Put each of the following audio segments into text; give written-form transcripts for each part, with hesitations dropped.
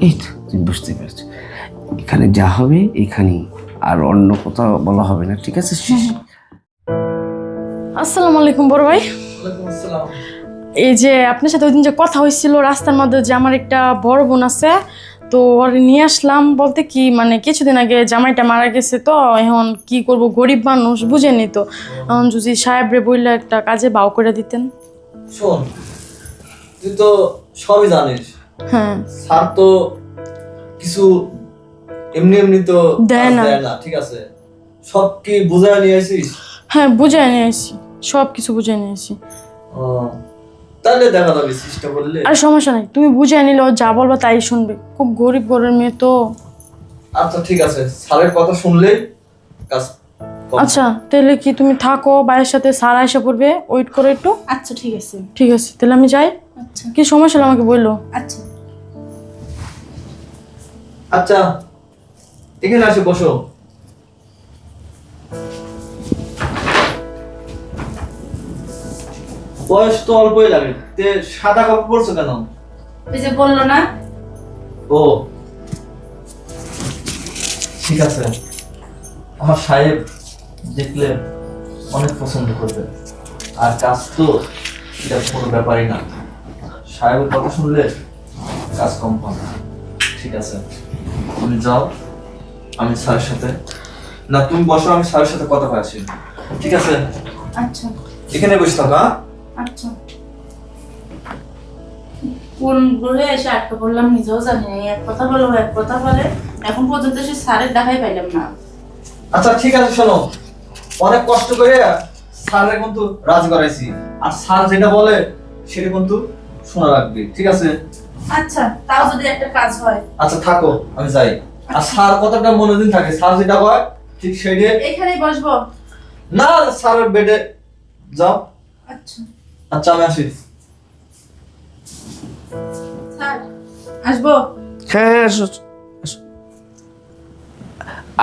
এই তো তুমি বুঝতে পেরেছো, এখানে যা হবে এখানেই, আর অন্য কোথাও বলা হবে না, ঠিক আছে? আসসালামু আলাইকুম বড় ভাই। ওয়ালাইকুম আসসালাম। এই যে আপনার সাথে ওই দিন যে কথা হয়েছিল রাস্তার মধ্যে, যে আমার একটা বড় বোন আছে, তো ওর নিয়ে আসলাম বলতে কি মানে কিছুদিন আগে জামাইটা মারা গেছে, তো এখন কি করব, গরিব মানুষ বুঝেনি তো, এখন যদি সাহেবরে বললে একটা কাজে বাউ করে দিতেন। শোন, তুই তো সবই জানিস, হ্যাঁ স্যার তো কিছু এমনি এমনি তো দেয় না। দেয় না, ঠিক আছে? সব কি বুঝায় নিয়ে আসিস? হ্যাঁ বুঝাই নিয়ে আসি, সব কিছু বুঝাই নিয়ে আসি। ও, তাহলে দেখা যাবে চেষ্টা করলে। আর সমস্যা নাই, তুমি বুঝাই নিলে ও যা বলবা তাই শুনবে, খুব গরিব ঘরের মেয়ে তো। আচ্ছা ঠিক আছে, স্যারের কথা শুনলেই কাজ কম। আচ্ছা তাহলে কি তুমি থাকো, ভাইয়ের সাথে স্যার এসে পড়বে, ওয়েট করো একটু। আচ্ছা ঠিক আছে। ঠিক আছে তাহলে আমি যাই। আচ্ছা কি সমস্যা হলে আমাকে বললো। আচ্ছা। আচ্ছা, এখানে আসে বসো। বয়স তো অল্পই লাগে, তে সাদা কাপড় পরছো কেন? ওই যে বললো না। ও ঠিক আছে, আমার সাহেব দেখলে অনেক পছন্দ করবে, আর কাজ তো এটা কোনো ব্যাপারই না, সাহেবের কথা শুনলে কাজ কম পাবে। ঠিক আছে, তুমি যাও, আমি স্যারের সাথে, না তুমি বসো, আমি স্যারের সাথে কথা বলছি, ঠিক আছে? আচ্ছা এখানে বসে থাকো। হ্যাঁ? আচ্ছা। কোন গ্রহে এসে আটকা পড়লাম নিজেও জানি না, এক কথা বলো এক কথা বলে, এখন পর্যন্ত সে স্যারের দেখাই পাইলাম না। আচ্ছা ঠিক আছে, শোনো, অনেক কষ্ট করে স্যারের কিন্তু রাজি করাইছি, আর স্যার যেটা বলে সেটা কিন্তু শোনা রাখবে, ঠিক আছে? আচ্ছা তাও যদি একটা কাজ হয়। আচ্ছা থাকো, আমি যাই, আর স্যার কথাটা মনে দিন থাকে, স্যার যেটা কয় ঠিক সেইটা। এখানেই বসবো। না, স্যারের বেডে যাও। আচ্ছা আচ্ছা আমি আসি। স্যার আসবো। হ্যাঁ আসো আসো।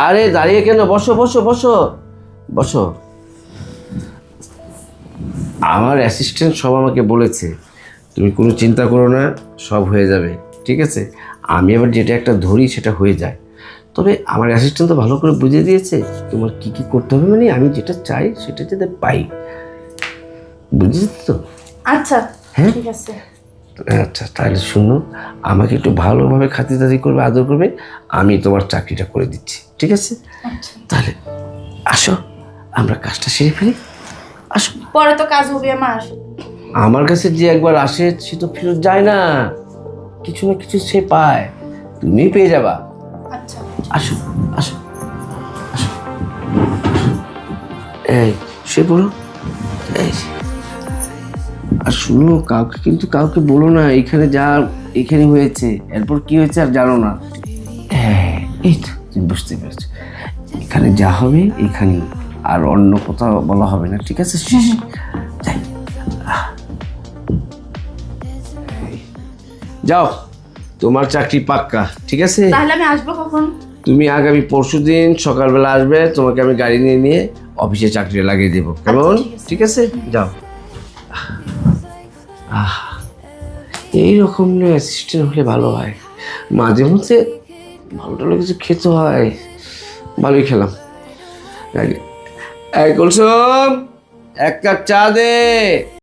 আরে দাঁড়িয়ে কেন, বসো বসো বসো বসো। আমার অ্যাসিস্ট্যান্ট সব আমাকে বলেছে তুমি কোনো চিন্তা করো না, সব হয়ে যাবে, ঠিক আছে? আমি আবার যেটা একটা ধরি সেটা হয়ে যায়, তবে আমার অ্যাসিস্ট্যান্ট তো ভালো করে বুঝিয়ে দিয়েছে তোমার কি কি করতে হবে, মানে আমি যেটা চাই সেটা যাতে পাই, বুঝেছি তো? আচ্ছা হ্যাঁ ঠিক আছে। আচ্ছা তাহলে শুনো, আমাকে একটু ভালোভাবে খাতিরদারি করবে, আদর করবে, আমি তোমার চাকরিটা করে দিচ্ছি, ঠিক আছে? আচ্ছা তাহলে আসো, আমরা কাজটা সেরে ফেলি, আসো। পরে তো কাজ হবে আমার। আমার কাছে যে একবার আসে সে তো ফেরত যায় না, কিছু না কিছু সে পায়, তুমি পেয়ে যাবা। আচ্ছা আসো আসো আসো, এই সে বলো, এই যে। আর শুনো, কাউকে বলো না এখানে যা এখানে হয়েছে, এরপর কি হয়েছে আর জানো না। হ্যাঁ এই তো তুমি বুঝতে পেরেছো, এখানে যা হবে এখানেই, আর অন্য কোথাও বলা হবে না, ঠিক আছে? যাই। যাও, তোমার চাকরি পাক্কা, ঠিক আছে? তাহলে আমি আসবো কখন? তুমি আগামী পরশুদিন সকালবেলা আসবে, তোমাকে আমি গাড়ি নিয়ে অফিসে চাকরি লাগিয়ে দেবো, কেমন? ঠিক আছে, যাও। এইরকম অ্যাসিস্ট্যান্ট হলে ভালো হয়, মাঝে মধ্যে ভালো টালো কিছু খেতে হয়। ভালোই খেলাম। এই কুলসুম, এক কাপ চা দে।